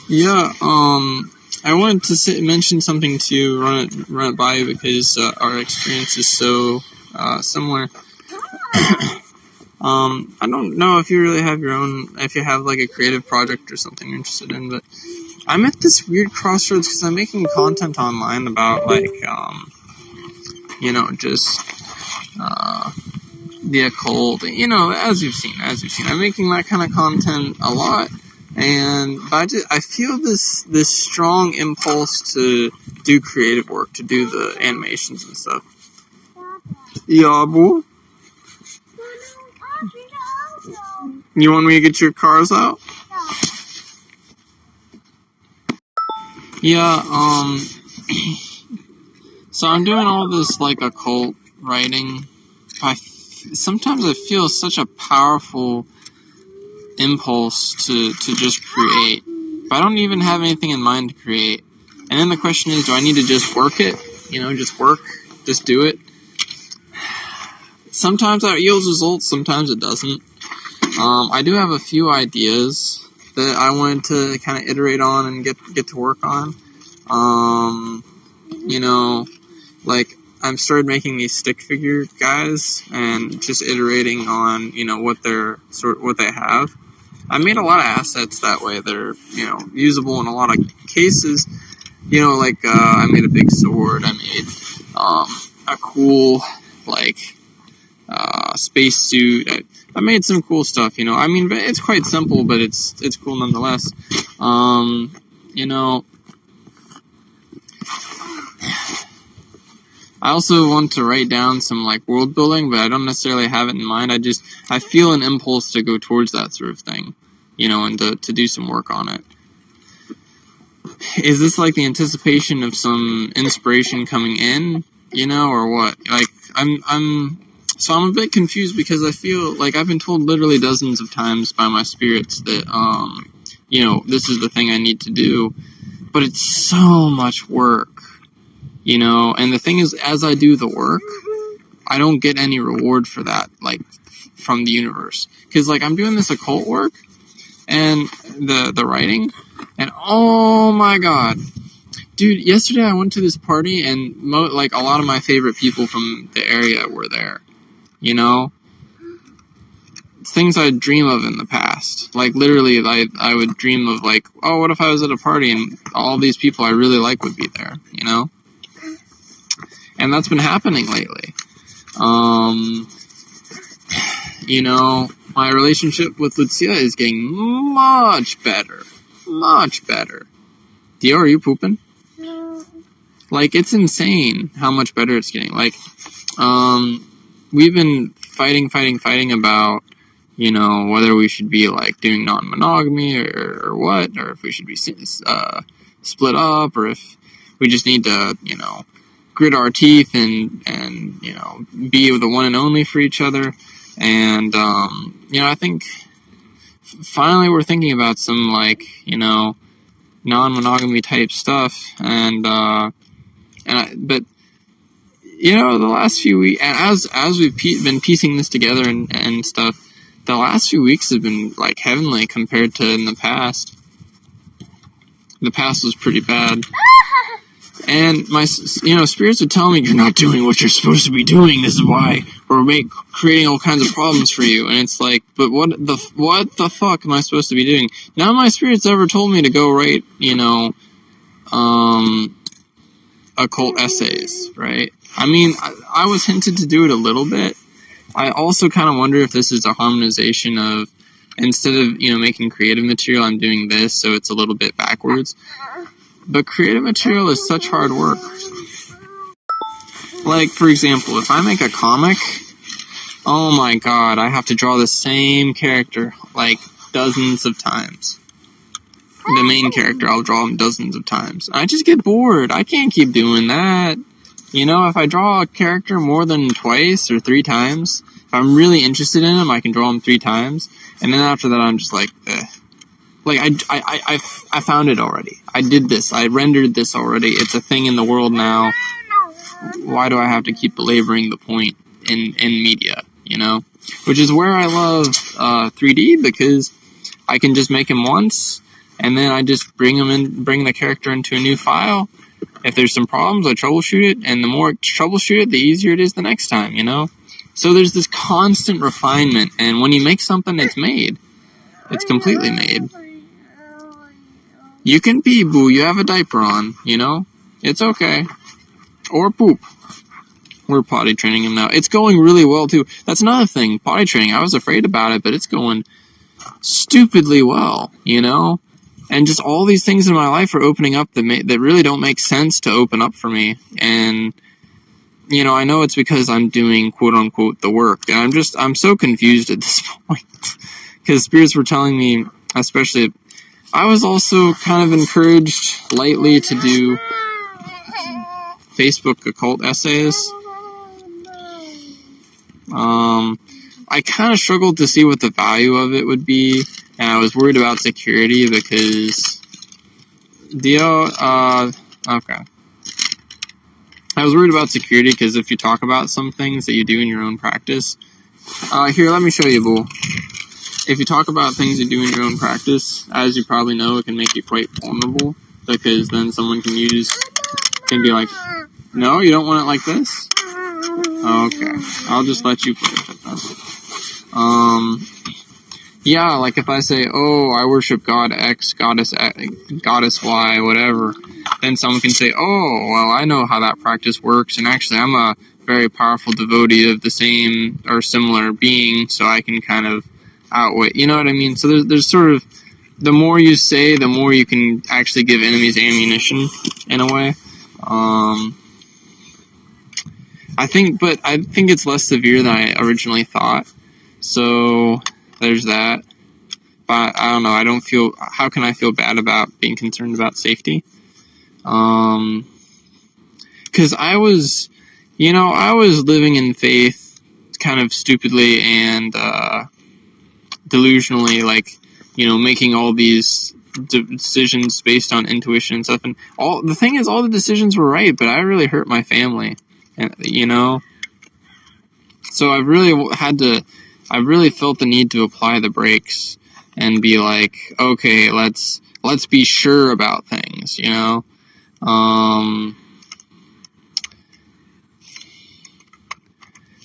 Yeah, I wanted to mention something to you, run it by you, because our experience is so similar. I don't know if you really have if you have like a creative project or something you're interested in, but I'm at this weird crossroads because I'm making content online about like, just the occult, as you've seen. I'm making that kind of content a lot, but I feel this strong impulse to do creative work, to do the animations and stuff. Yeah, boy. You want me to get your cars out? Yeah, so I'm doing all this, like, occult writing. Sometimes I feel such a powerful impulse to just create. But I don't even have anything in mind to create. And then the question is, do I need to just work it? Just do it? Sometimes that yields results, sometimes it doesn't. I do have a few ideas that I wanted to kind of iterate on and get to work on. Like, I've started making these stick figure guys and just iterating on, what they have. I made a lot of assets that way that are, usable in a lot of cases. I made a big sword. I made a cool, space suit. I made some cool stuff, but it's quite simple, but it's cool nonetheless. I also want to write down some, world building, but I don't necessarily have it in mind. I feel an impulse to go towards that sort of thing, and to do some work on it. Is this, the anticipation of some inspiration coming in, or what? So I'm a bit confused because I feel like I've been told literally dozens of times by my spirits that, this is the thing I need to do, but it's so much work. And the thing is, as I do the work, I don't get any reward for that, from the universe. Because, I'm doing this occult work, and the writing, and oh my god. Dude, yesterday I went to this party, and, a lot of my favorite people from the area were there. Things I'd dream of in the past. Literally, I would dream of, oh, what if I was at a party, and all these people I really like would be there, And that's been happening lately. My relationship with Lucia is getting much better. Much better. Dio, are you pooping? No. It's insane how much better it's getting. We've been fighting about, whether we should be, doing non-monogamy or what, or if we should be split up, or if we just need to, grit our teeth and be the one and only for each other. And, I think finally we're thinking about some, non-monogamy type stuff. But, the last few weeks, as we've been piecing this together and stuff, the last few weeks have been, heavenly compared to in the past. The past was pretty bad. And my, spirits would tell me, you're not doing what you're supposed to be doing. This is why we're creating all kinds of problems for you. And it's but what the fuck am I supposed to be doing? None of my spirits ever told me to go write, occult essays, right? I was hinted to do it a little bit. I also kind of wonder if this is a harmonization of, instead of, making creative material, I'm doing this, so it's a little bit backwards. But creative material is such hard work. For example, if I make a comic, oh my god, I have to draw the same character, dozens of times. The main character, I'll draw him dozens of times. I just get bored. I can't keep doing that. If I draw a character more than twice or 3 times, if I'm really interested in him, I can draw him 3 times. And then after that, I'm just eh. I found it already. I did this. I rendered this already. It's a thing in the world now. Why do I have to keep belaboring the point in media, Which is where I love 3D, because I can just make him once, and then I just bring the character into a new file. If there's some problems, I troubleshoot it, and the more I troubleshoot it, the easier it is the next time, you know? So there's this constant refinement, and when you make something, it's made. It's completely made. You can pee, boo, you have a diaper on, you know? It's okay. Or poop. We're potty training him now. It's going really well, too. That's another thing, potty training. I was afraid about it, but it's going stupidly well, you know? And just all these things in my life are opening up that really don't make sense to open up for me. And, you know, I know it's because I'm doing, quote-unquote, the work. And I'm so confused at this point. Because spirits were telling me, especially, I was also kind of encouraged lightly to do Facebook occult essays. I kind of struggled to see what the value of it would be, and I was worried about security because okay. I was worried about security because if you talk about some things that you do in your own practice, here, let me show you, boo. If you talk about things you do in your own practice, as you probably know, it can make you quite vulnerable, because then someone can be like, no, you don't want it like this? Okay, I'll just let you play with it then. Yeah, like if I say, oh, I worship God X, Goddess Y, whatever, then someone can say, oh, well, I know how that practice works, and actually I'm a very powerful devotee of the same or similar being, so I can kind of outweigh, you know what I mean? So there's sort of, the more you say, the more you can actually give enemies ammunition, in a way. I think it's less severe than I originally thought. So there's that. But I don't know. How can I feel bad about being concerned about safety? Because I was living in faith kind of stupidly and delusionally, like, you know, making all these decisions based on intuition and stuff. And the thing is, all the decisions were right, but I really hurt my family. And, you know, so I really felt the need to apply the brakes and be like, okay, let's be sure about things, you know.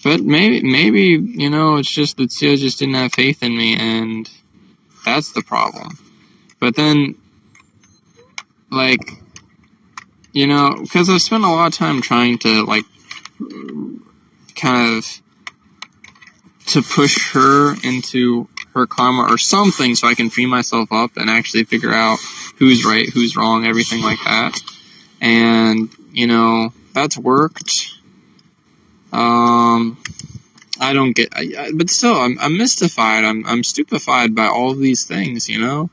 But maybe, you know, it's just that Sia just didn't have faith in me, and that's the problem. But then, like, you know, because I've spent a lot of time trying to, like, kind of to push her into her karma or something so I can free myself up and actually figure out who's right, who's wrong, everything like that. And, you know, that's worked. I don't get, but still, I'm mystified. I'm stupefied by all these things, you know.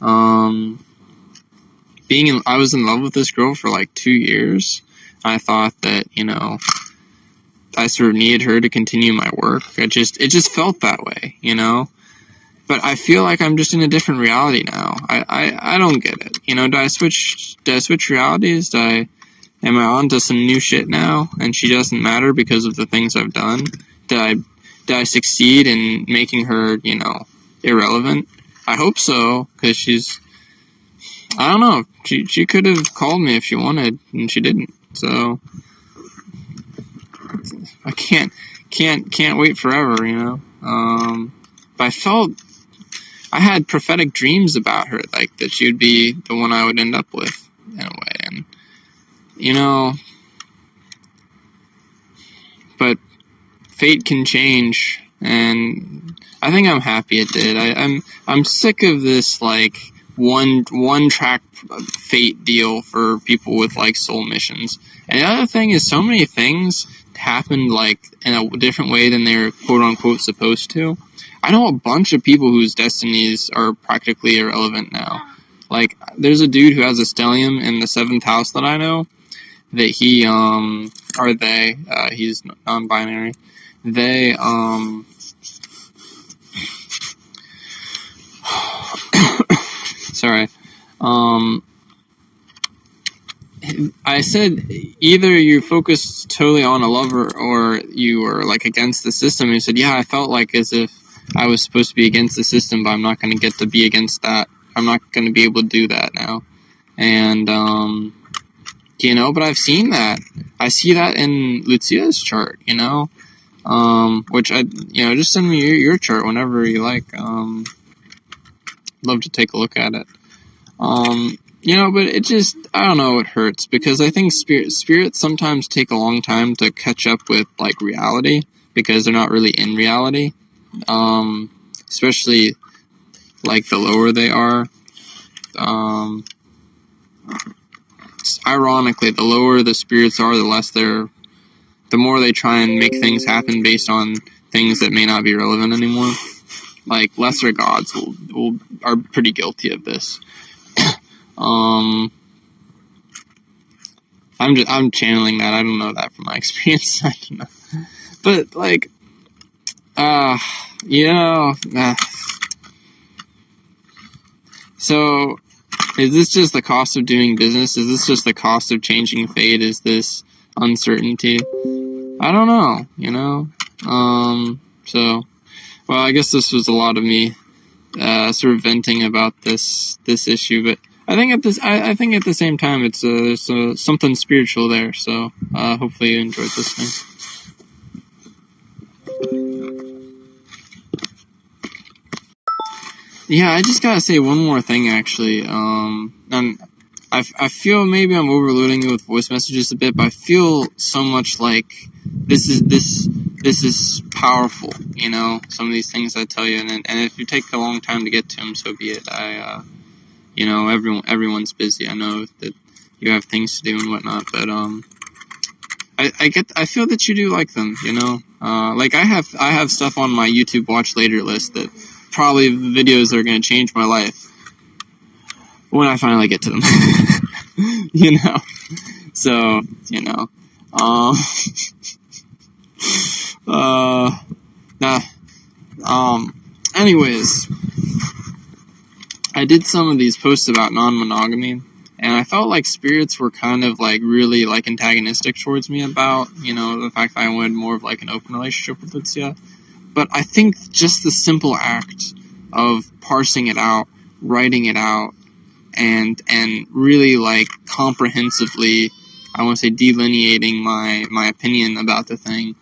I was in love with this girl for like 2 years. I thought that, you know, I sort of needed her to continue my work. It just felt that way, you know. But I feel like I'm just in a different reality now. I don't get it. You know, did I switch realities? Am I on to some new shit now, and she doesn't matter because of the things I've done? Did I succeed in making her, you know, irrelevant? I hope so, because I don't know. She could have called me if she wanted, and she didn't. So I can't wait forever, you know. But I had prophetic dreams about her, like that she would be the one I would end up with, in a way, and, you know, but fate can change, and I think I'm happy it did. I'm sick of this, like, one track fate deal for people with, like, soul missions. And the other thing is, so many things happened, like, in a different way than they're quote-unquote supposed to. I know a bunch of people whose destinies are practically irrelevant now. Like, there's a dude who has a stellium in the 7th house that I know, that he's non-binary. Sorry. I said either you focus totally on a lover or you are, like, against the system. He said, yeah, I felt like as if I was supposed to be against the system, but I'm not going to get to be against that. I'm not going to be able to do that now. And, but I've seen that. I see that in Lucia's chart, which just send me your chart whenever you like. Love to take a look at it. But it just, I don't know, it hurts because I think spirits sometimes take a long time to catch up with like reality because they're not really in reality. Especially like the lower they are. Ironically, the lower the spirits are, the more they try and make things happen based on things that may not be relevant anymore. Like lesser gods are pretty guilty of this. I'm channeling that. I don't know that from my experience. I don't know, but like, So, is this just the cost of doing business? Is this just the cost of changing fate? Is this uncertainty? I don't know, well, I guess this was a lot of me, sort of venting about this issue, but I think at the same time, there's something spiritual there, so, hopefully you enjoyed listening. Yeah, I just gotta say one more thing, actually. I feel maybe I'm overloading it with voice messages a bit, but I feel so much like this is powerful, some of these things I tell you, and if you take a long time to get to them, so be it. Everyone's busy. I know that you have things to do and whatnot, but I feel that you do like them, like I have stuff on my YouTube watch later list that probably videos that are going to change my life when I finally get to them. So, anyways, I did some of these posts about non-monogamy, and I felt like spirits were kind of like really like antagonistic towards me about, the fact that I wanted more of like an open relationship with Lucia. But I think just the simple act of parsing it out, writing it out, and really like comprehensively, I want to say delineating my opinion about the thing,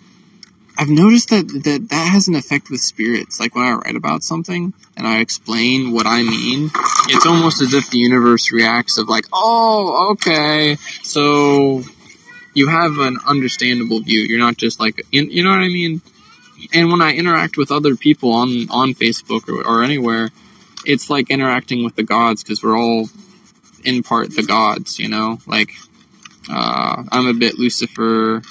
I've noticed that has an effect with spirits. Like when I write about something and I explain what I mean, it's almost as if the universe reacts of like, oh, okay, so you have an understandable view. You're not just like, you know what I mean? And when I interact with other people on Facebook or anywhere, it's like interacting with the gods because we're all in part the gods, like, I'm a bit Lucifer,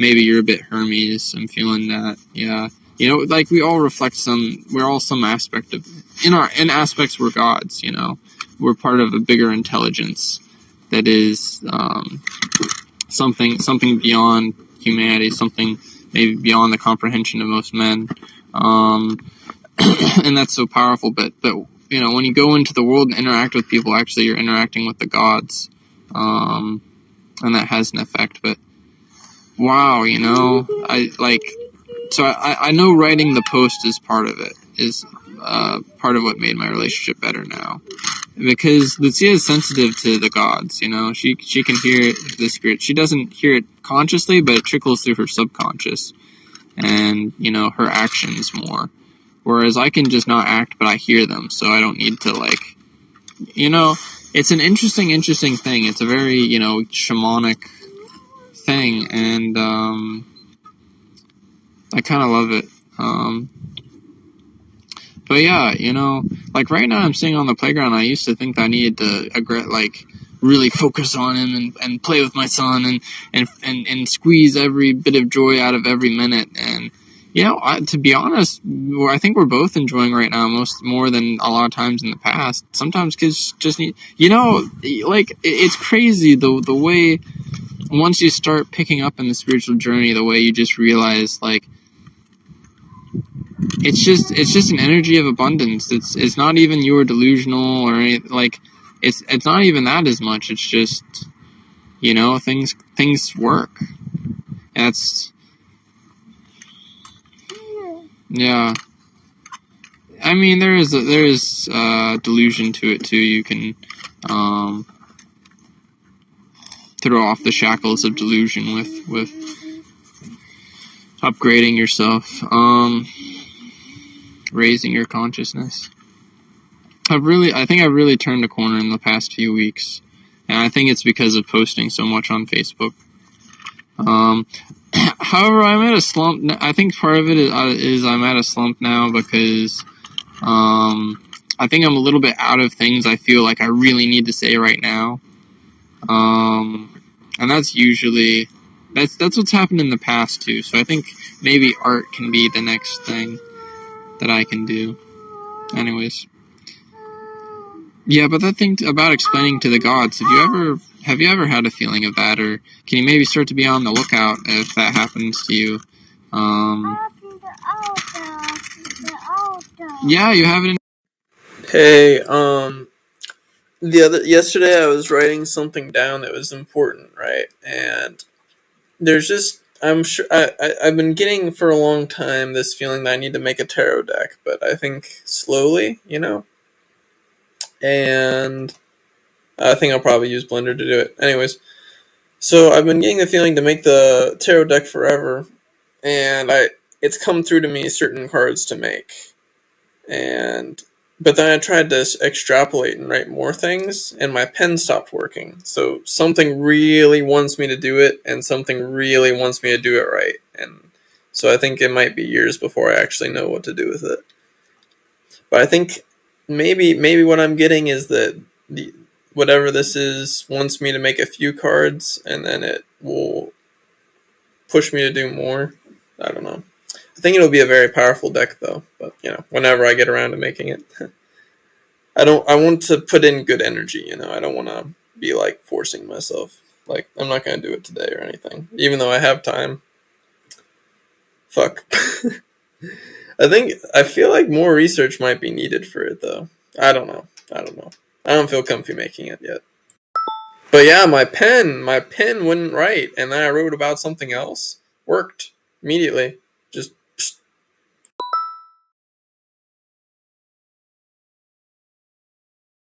maybe you're a bit Hermes, I'm feeling that, yeah, like we all reflect we're all some aspect of, in aspects we're gods, we're part of a bigger intelligence that is, something beyond humanity, something maybe beyond the comprehension of most men, and that's so powerful. But when you go into the world and interact with people, actually you're interacting with the gods, and that has an effect. But wow, I know writing the post is part of it, is part of what made my relationship better now. Because Lucia is sensitive to the gods, she can hear the spirit. She doesn't hear it consciously, but it trickles through her subconscious and, her actions more. Whereas I can just not act, but I hear them, so I don't need to, like, it's an interesting thing. It's a very, shamanic thing, and, I kind of love it. But yeah, like right now I'm sitting on the playground. I used to think that I needed to really focus on him and play with my son and squeeze every bit of joy out of every minute. And to be honest, I think we're both enjoying right now more than a lot of times in the past. Sometimes kids just need, like it's crazy the way once you start picking up in the spiritual journey, the way you just realize like. It's just an energy of abundance. It's not even you are delusional or anything. Like it's not even that as much. It's just things work. Yeah. I mean, there is delusion to it too. You can throw off the shackles of delusion with upgrading yourself, raising your consciousness. I think I've really turned a corner in the past few weeks, and I think it's because of posting so much on Facebook. However, I'm at a slump. I think part of it is I'm at a slump now because I think I'm a little bit out of things I feel like I really need to say right now. And that's usually that's what's happened in the past too. So I think maybe art can be the next thing that I can do. Anyways. Yeah, but that thing about explaining to the gods, have you ever had a feeling of that, or can you maybe start to be on the lookout if that happens to you? Yeah, you have it in. Hey, yesterday I was writing something down that was important, right? And I'm sure I've been getting for a long time this feeling that I need to make a tarot deck, but I think slowly, and I think I'll probably use Blender to do it. Anyways, so I've been getting the feeling to make the tarot deck forever, and it's come through to me certain cards to make, but then I tried to extrapolate and write more things, and my pen stopped working. So something really wants me to do it, and something really wants me to do it right. And so I think it might be years before I actually know what to do with it. But I think maybe what I'm getting is that whatever this is wants me to make a few cards, and then it will push me to do more. I don't know. I think it'll be a very powerful deck, though. But whenever I get around to making it, I want to put in good energy. I don't want to be like forcing myself. Like I'm not gonna do it today or anything, even though I have time. Fuck. I feel like more research might be needed for it, though. I don't know. I don't feel comfy making it yet. But yeah, my pen wouldn't write, and then I wrote about something else. Worked immediately. Just